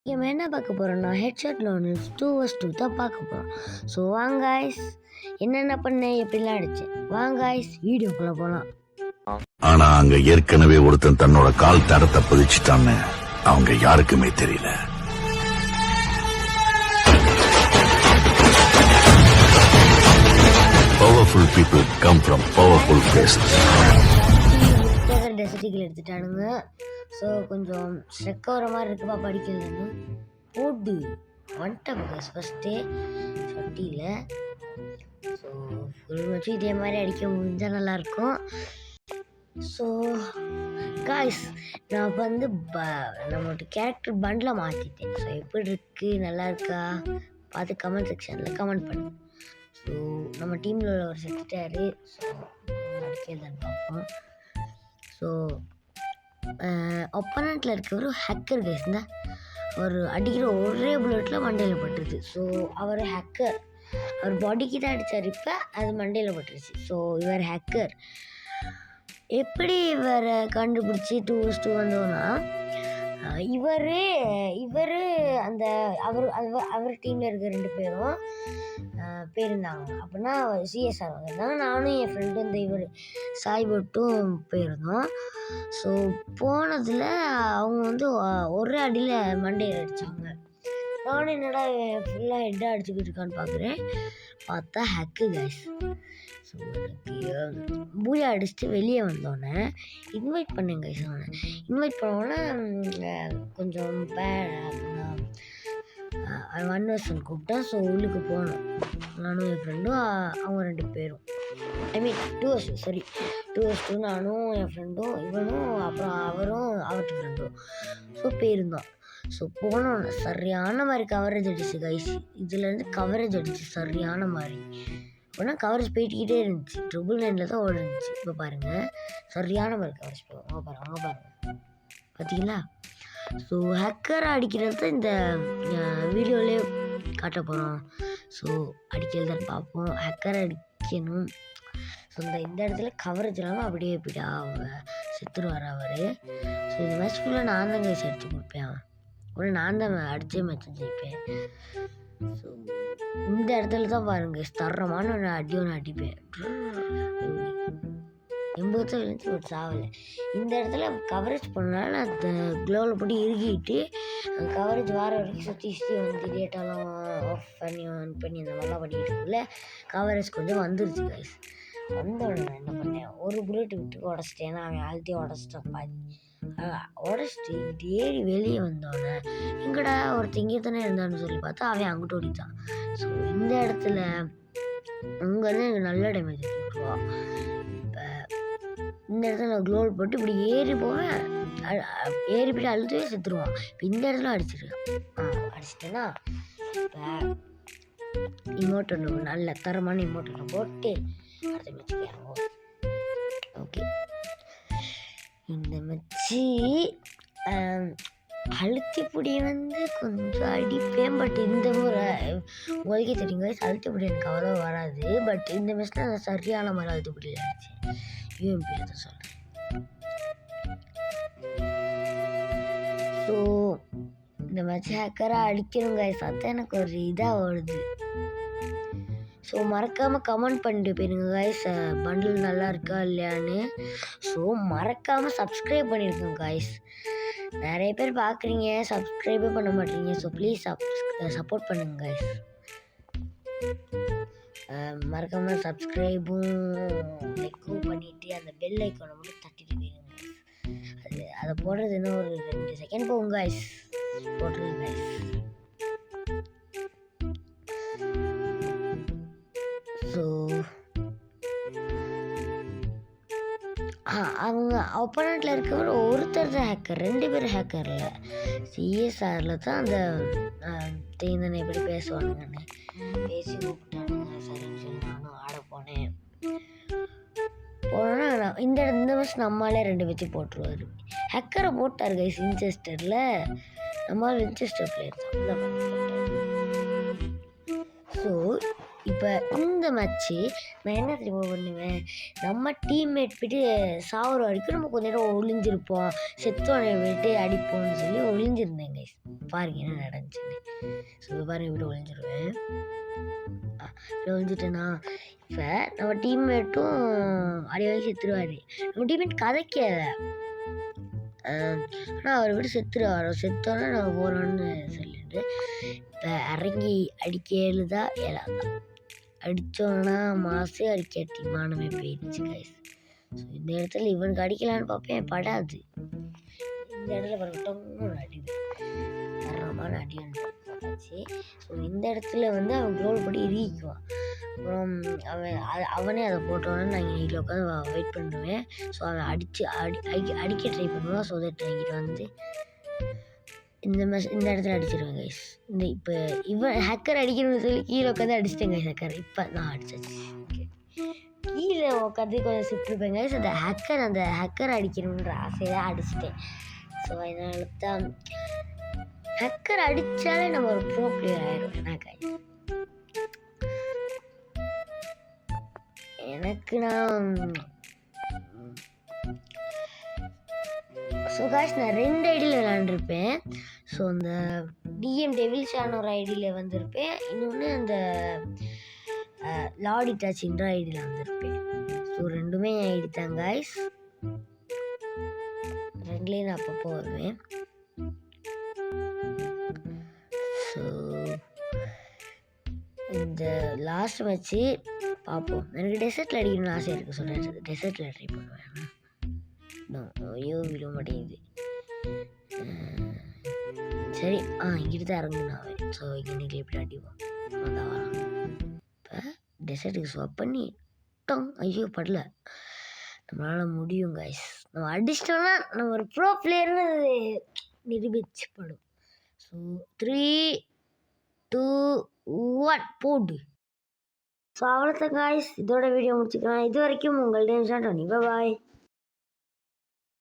நம்ம என்ன பார்க்க போகிறோம்னா ஹெட்ஷாட் லோனல்ஸ் 2vs2 தான் பார்க்க போகிறோம். ஸோ வாங்க guys, என்னென்ன பண்ணேன் எப்படிலாம் அடித்தேன் வாங்க guys, வீடியோக்குள்ளே போகலாம். ஆனா அங்க ஏற்கனவே ஒருத்தன் தன்னோட கால் தடத்தை பதிச்சுட்டான்னு அவங்க யாருக்குமே தெரியல. Powerful people come from powerful places. டெசிட்டிகள் எடுத்துட்டானுங்க. ஸோ கொஞ்சம் ஸ்ட்ரெக் ஆகிற மாதிரி இருக்குப்பா படிக்கிறதுன்னு போட்டு வந்துட்டேன் ஃபஸ்ட்டே சொட்டியில். ஸோ ஃபுல் வச்சு இதே மாதிரி அடிக்க முடிஞ்சால் நல்லாயிருக்கும். ஸோ காய்ஸ், நான் இப்போ வந்து நம்மளோட கேரக்டர் பண்டில் மாற்றிட்டேன். ஸோ எப்படி இருக்குது, நல்லா இருக்கா பார்த்து கமெண்ட் செக்ஷனில் கமெண்ட் பண்ணு. ஸோ நம்ம டீமில் உள்ள ஒரு செத்துட்டாரு. ஸோ அடிக்கிறதான்னு பார்ப்போம். ஸோ ஒப்பனண்ட்டில் இருக்கிற ஹேக்கர் கைஸ் தான். அவர் அடிக்கிற ஒரே புல்லட்டில் மண்டையில் பட்டுருச்சு. ஸோ அவர் ஹேக்கர், அவர் பாடிக்கு தான் அடித்தார், இப்போ அது மண்டையில் பட்டுருச்சு. ஸோ இவர் ஹேக்கர். எப்படி இவரை கண்டுபிடிச்சி 2vs2 வந்தோன்னா, இவர் அந்த அவர் டீமில் இருக்க 2 பேரும் போயிருந்தாங்க. அப்படின்னா சிஎஸ்ஆர் வந்திருந்தாங்க. நானும் என் ஃப்ரெண்டு இந்த இவர் சாய் போட்டும் போயிருந்தோம். ஸோ போனதில் அவங்க வந்து ஒரே அடியில் மண்டையில் அடித்தாங்க. நானும் என்னடா ஃபுல்லாக ஹெட்டாக அடிச்சுக்கிட்டு இருக்கான்னு பார்க்குறேன். பார்த்தா ஹேக்கு கைஸ். ஸோ எனக்கு பூயா அடிச்சுட்டு வெளியே வந்தோடனே இன்வைட் பண்ணேன் கைஸ். அவனை இன்வைட் பண்ணோன்னே கொஞ்சம் அவன் 1vs1 கூப்பிட்டான். ஸோ உள்ளுக்கு போனோம், நானும் என் ஃப்ரெண்டும், அவங்க 2 பேரும். ஐ மீன் 2vs2 நானும் என் ஃப்ரெண்டும், இவனும் அப்புறம் அவரும் அவர்கிட்ட ஃப்ரெண்டும். ஸோ போயிருந்தோம். ஸோ போனோன்னு சரியான மாதிரி கவரேஜ் அடிச்சு கைஸ். இதுலேருந்து கவரேஜ் அடிச்சு சரியான மாதிரி. அப்படின்னா கவரேஜ் போயிட்டுக்கிட்டே இருந்துச்சு. 999 தான் ஓடிருந்துச்சு. இப்போ பாருங்கள், சரியான மாதிரி கவரேஜ் போகும். அங்கே பாருங்கள் பார்த்தீங்களா? ஸோ ஹேக்கரை அடிக்கிறது தான் இந்த வீடியோவிலே காட்ட போகிறோம். ஸோ அடிக்கிறது தான் பார்ப்போம். ஹேக்கரை அடிக்கணும். ஸோ இந்த இடத்துல கவரேஜ் இல்லாமல் அப்படியே எப்படியா அவங்க செத்துருவார் அவர். ஸோ இந்த மேட்ச் ஃபுல்லாக நான் தான் கைஸ் அடித்து கொடுப்பேன். உடனே நான் தான் அடித்தே மேட்ச் ஜெயிப்பேன். ஸோ இந்த இடத்துல தான் பாருங்கள், தரமான அடி ஒன்று அடிப்பேன். 80 விழுந்து ஒரு சாவலை. இந்த இடத்துல கவரேஜ் பண்ணனால நான் அந்த க்ளோவில் போட்டு இறுகிட்டு கவரேஜ் வர வரைக்கும் சுற்றி வந்து டேட்டாலாம் ஆஃப் பண்ணி ஆன் பண்ணி அந்த மாதிரிலாம் பண்ணிக்கிட்டு இருக்குள்ள கவரேஜ் கொஞ்சம் வந்துருச்சு கைஸ். வந்தோடனே நான் என்ன பண்ணேன், ஒரு புல்லட் விட்டு உடச்சிட்டேன். ஏன்னா அவன் ஆழ்த்தியே உடச்சிட்டான் பாதி. உடச்சிட்டு ஏறி வெளியே வந்தோடனே எங்கடா ஒருத்தர் இங்கே தானே இருந்தான்னு சொல்லி பார்த்தா அவன் அங்கிட்டு ஓடிட்டான். ஸோ இந்த இடத்துல அங்கேருந்து எனக்கு நல்ல டேமேஜ் விட்டுருவான். இந்த இடத்துல நான் க்ளோல் போட்டு இப்படி ஏறி போவேன், ஏறி போய்ட்டு அழுத்தவே செத்துருவான். இப்போ இந்த இடத்துல அடிச்சிருக்கேன். அடிச்சிட்டேன்னா இப்போ இமோட் ஒன்று, நல்ல தரமான இமோட் ஒன்று போட்டு அடுத்த மேட்ச்சுக்கு இறங்குவோம். ஓகே, இந்த மேட்ச்சு அழுத்திப்பொடி வந்து கொஞ்சம் அடிப்பேன். பட் இந்த முறை உங்களுக்கே தெரியுங்க, அழுத்திப்பொடி எனக்கு அவ்வளோ வராது. பட் இந்த மேட்ச்சில் நான் சரியான மாதிரி அழுத்திப்பொடியில் அடித்தேன். யூஎம்பியில் தான் சொல்கிறேன். ஸோ இந்த மேட்ச் ஹேக்கராக அடிக்கணும் கைஸ். அதான் எனக்கு ஒரு இதாக வருது. ஸோ மறக்காமல் கமெண்ட் பண்ணிட்டு போயிருங்க கைஸ், பண்டில் நல்லா இருக்கா இல்லையான்னு. ஸோ மறக்காமல் சப்ஸ்கிரைப் பண்ணியிருக்கோங்க கைஸ். நிறைய பேர் பார்க்குறீங்க, சப்ஸ்கிரைபே பண்ண மாட்டீங்க. ஸோ ப்ளீஸ் சப்போர்ட் பண்ணுங்க கைஸ். மறக்காமல் சப்ஸ்கிரைபும் லைக்கும் பண்ணிவிட்டு அந்த பெல் ஐக்கானை மட்டும் தட்டிட்டு போயிருங்க. அதை போடுறது இன்னும் ஒரு 2 செகண்ட் போகும் கைஸ். போட்டுருங்க கைஸ். ஸோ அவங்க ஒப்பனண்ட்டில் இருக்கிறவர் ஒருத்தர் தான் ஹேக்கர், 2 பேர் ஹேக்கர் இல்லை. சிஎஸ்ஆரில் தான் அந்த தேந்தனை எப்படி பேசுவானுங்கன்னு பேசி கூப்பிட்டானுங்க. சரின்னு சொல்லி நானும் ஆட போனேன். போனோன்னா இந்த வருஷம் நம்மளாலே 2 வச்சு போட்டுருவார். ஹேக்கரை போட்டார் கைஸ் வின்செஸ்டரில். நம்மளால் வின்செஸ்டர் பிளேயர் தான். ஸோ இப்போ இந்த மேட்ச்சு நான் என்ன தெரியுமா பண்ணுவேன், நம்ம டீம்மேட் போய்ட்டு சாவர வரைக்கும் நம்ம கொஞ்ச நேரம் ஒளிஞ்சிருப்போம், செத்தோனை விட்டு அடிப்போம்னு சொல்லி ஒளிஞ்சிருந்தேன் கைஸ். பாருங்க என்ன நடந்துச்சுன்னு. ஸோ பாருங்க இப்படி ஒளிஞ்சிருவேன். இப்படி ஒளிஞ்சிட்டேன்னா இப்போ நம்ம டீம்மேட்டும் அடி வாங்கி செத்துருவார். நம்ம டீம்மேட் கதைக்காத, ஆனால் அவர் விட்டு செத்துருவார். செத்தோன்னே நம்ம போகிறோன்னு சொல்லிட்டு இப்போ இறங்கி அடிக்க 7 தான் 7 தான் அடித்தோன்னா மாசு அடிக்காட்டி மானமே போயிடுச்சு கைஸ். ஸோ இந்த இடத்துல இவனுக்கு அடிக்கலான்னு பார்ப்பேன், படாது. இந்த இடத்துல பரவட்டோம்னு அடிது தரமான அடி வந்துச்சு. ஸோ இந்த இடத்துல வந்து அவன் க்ளோல் படி இறுக்கிக்குவான். அப்புறம் அவனே அதை போட்டோன்னே நான் இங்கே வீட்டில் உட்காந்து வெயிட் பண்ணுவேன். ஸோ அவன் அடிக்க ட்ரை பண்ணுவான். ஸோ தட் இங்கிட்ட வந்து இந்த இடத்துல அடிச்சிருவேன் கைஸ். இந்த இப்போ இவன் ஹேக்கர் அடிக்கணும்னு சொல்லி கீழே உட்காந்து அடிச்சிட்டேன் கைஸ். ஹேக்கர் இப்போ நான் அடிச்சாச்சு. ஓகே, கீழே உட்காந்து கொஞ்சம் சுற்றிருப்பேன் கைஸ். அந்த ஹேக்கர் அடிக்கணுன்ற ஆசையை அடிச்சிட்டேன். ஸோ அதனால தான் ஹேக்கர் அடித்தாலே நம்ம ஒரு ப்ரோ பிளேயர் ஆயிடும். என்ன கைஸ், எனக்கு நான் ஸோ காய்ஸ் நான் 2 ஐடியில் விளாண்டுருப்பேன். ஸோ அந்த டிஎம் டெவில்ஸான ஒரு ஐடியில் வந்திருப்பேன், இன்னொன்று அந்த லாடி டச்சின்ற ஐடியில் வந்திருப்பேன். ஸோ ரெண்டுமே என் ஐடி தான் காய்ஸ். ரெண்டுலேயும் நான் அப்பப்போ வருவேன். ஸோ இந்த லாஸ்ட் மேட்ச்சு பார்ப்போம். எனக்கு டெசர்ட்டில் அடிக்கணும்னு ஆசை இருக்குது. சொல்கிறேன் டெசர்ட்டில் ட்ரை பண்ணுவேன். ஐயோ விட மாட்டேங்குது. சரி இங்கிட்டு தான் இறங்குனா அவன். ஸோ இங்கே எப்படி அடிவோம் அதான் வரான். இப்போ டெசர்ட்டுக்கு ஸ்வாப் பண்ணி ஐயோ படல. நம்மளால் முடியும் கைஸ். நம்ம அடிச்சிட்டோம்னா நம்ம ஒரு ப்ரோ பிளேயர்னு நிரூபிச்சுப்படும். ஸோ 3, 2, 1 போடு. ஸோ அவ்வளோதான் காய்ஸ், இதோட வீடியோ முடிச்சுக்கலாம். இது வரைக்கும் உங்கள் டென்ஷன் டோனி. பாய்.